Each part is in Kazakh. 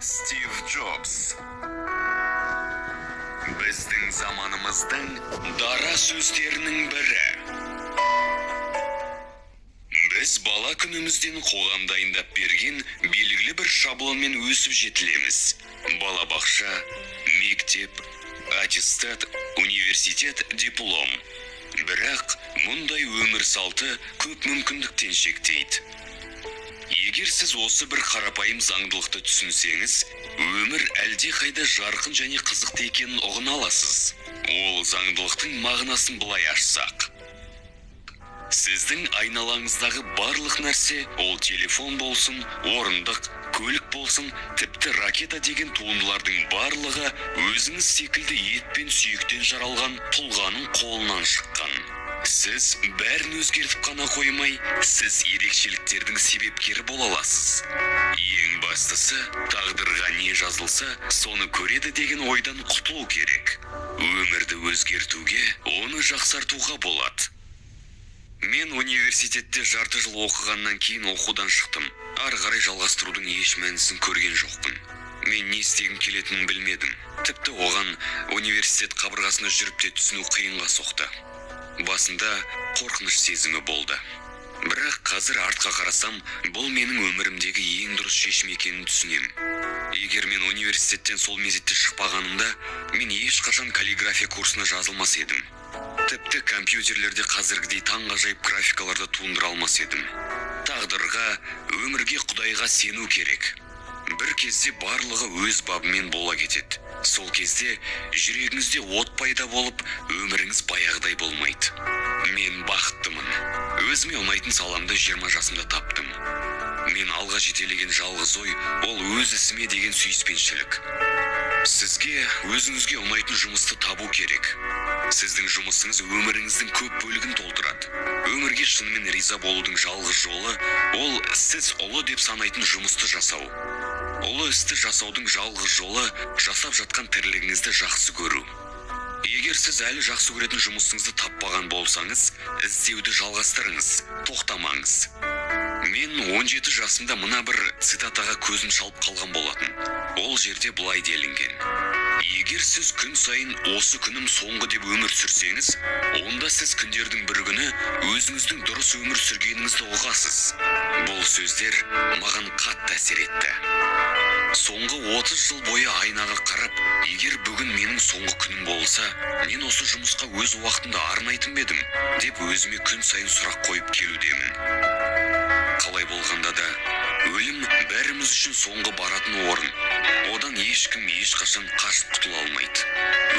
Стив Джобс. Біздің заманымыздың дара сөздерінің бірі. Біз бала күнімізден қоғам дайындап берген белгілі бір шаблонмен өсіп жетілеміз. Балабақша, мектеп, аттестат, университет, диплом. Бірақ мұндай өмір салты көп мүмкіндіктен шектейді. Егер сіз осы бір қарапайым заңдылықты түсінсеңіз, өмір әлде қайда жарқын және қызықты екенін ұғына аласыз. Ол заңдылықтың мағынасын былай ашсақ. Сіздің айналаңыздағы барлық нәрсе, ол телефон болсын, орындық, көлік болсын, тіпті ракета деген туындылардың барлығы өзіңіз секілді ет пен сүйектен жаралған тұлғаның қолынан шыққан. Сіз бәрін өзгертіп қана қоймай, сіз ерекшеліктердің себепкері бола аласыз. Ең бастысы, тағдырға не жазылса, соны көреді деген ойдан құтылу керек. Өмірді өзгертуге, оны жақсартуға болады. Мен университетте жарты жыл оқығаннан кейін оқудан шықтым. Ары қарай жалғастырудың еш мәнісін көрген жоқпын. Мен не істегім келетінін білмедім. Тіпті оған университет қабырғасына жүріп те түсіну қиынға соқты. Басында қорқыныш сезімі болды. Бірақ қазір артқа қарасам, бұл менің өмірімдегі ең дұрыс шешім екенін түсінем. Егер мен университеттен сол мезетте шықпағанымда, мен ешқашан каллиграфия курсына жазылмас едім. Тіпті компьютерлерде қазіргідей таңғажайып графикаларды туындыра алмас едім. Тағдырға, өмірге, Құдайға сену керек. Бір кезде барлығы өз бабымен бола кетеді. Сол кезде жүрегіңізде от пайда болып, өміріңіз баяғыдай болмайды. Мен бақыттымын. Өзіме ұнайтын саламды 20 жасымда таптым. Мен алға жетелеген жалғыз ой, ол өз ісіме деген сүйіспеншілік. Сізге өзіңізге ұнайтын жұмысты табу керек. Сіздің жұмысыңыз өміріңіздің көп бөлігін толтырады. Өмірге шынымен риза болудың жалғыз жолы, ол сіз ұлы деп санайтын жұмысты жасау. Ұлы істі жасаудың жалғыз жолы жасап жатқан тірлігіңізді жақсы көру. Егер сіз әлі жақсы көретін жұмысыңызды таппаған болсаңыз, іздеуді жалғастырыңыз, тоқтамаңыз. Мен 17 жасымда мына бір цитатаға көзім шалып қалған болатын. Ол жерде былай делінген: егер сіз күн сайын осы күнім соңғы деп өмір сүрсеңіз, онда сіз күндердің бір күні өзіңіздің дұрыс өмір сүргеніңізді ұғасыз. Бұл сөздер маған қатты әсер етті. Соңғы 30 жыл бойы айнаға қарап, егер бүгін менің соңғы күнім болса, мен осы жұмысқа өз уақытымды арнайтын едім, деп өзіме күн сайын сұрақ қойып келудемін. Қалай болғанда да, өлім бәріміз үшін соңғы баратын орын. Одан ешкім ешқашан қашып құтыла алмайды.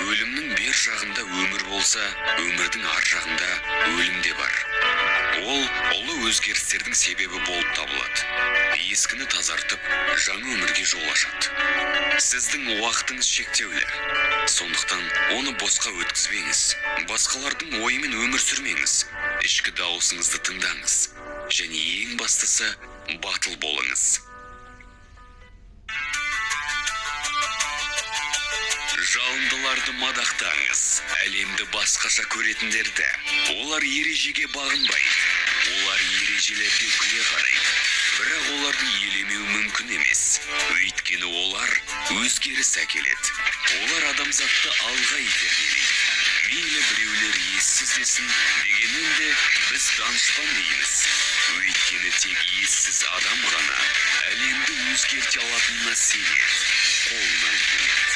Өлімнің бер жағында өмір болса, өмірдің ар жағында өлім де бар. Ол ұлы өзгерістердің себебі болып табылады. Ескіні тазартып, жаңа өмірге жол ашады. Сіздің уақытыңыз шектеулі. Сондықтан оны босқа өткізбеңіз. Басқалардың ойымен өмір сүрмеңіз. Ішкі дауысыңызды тыңдаңыз. Және ең бастысы, батыл болыңыз. Жалындыларды мадақтаңыз. Әлемді басқаша көретіндерді. Олар ережеге бағынбайды. Олар ережелерге күле қарайды. Бірақ оларды елемеу мүмкін емес. Өйткені олар өзгеріс әкеледі. Олар адамзатты алға итермелейді. Мейлі біреулер ессіз десін, дегенмен де біз данышпан дейміз. Өйткені тек ессіз адам ғана әлемді өзгерте алатынына сенеді. Қолынан келеді.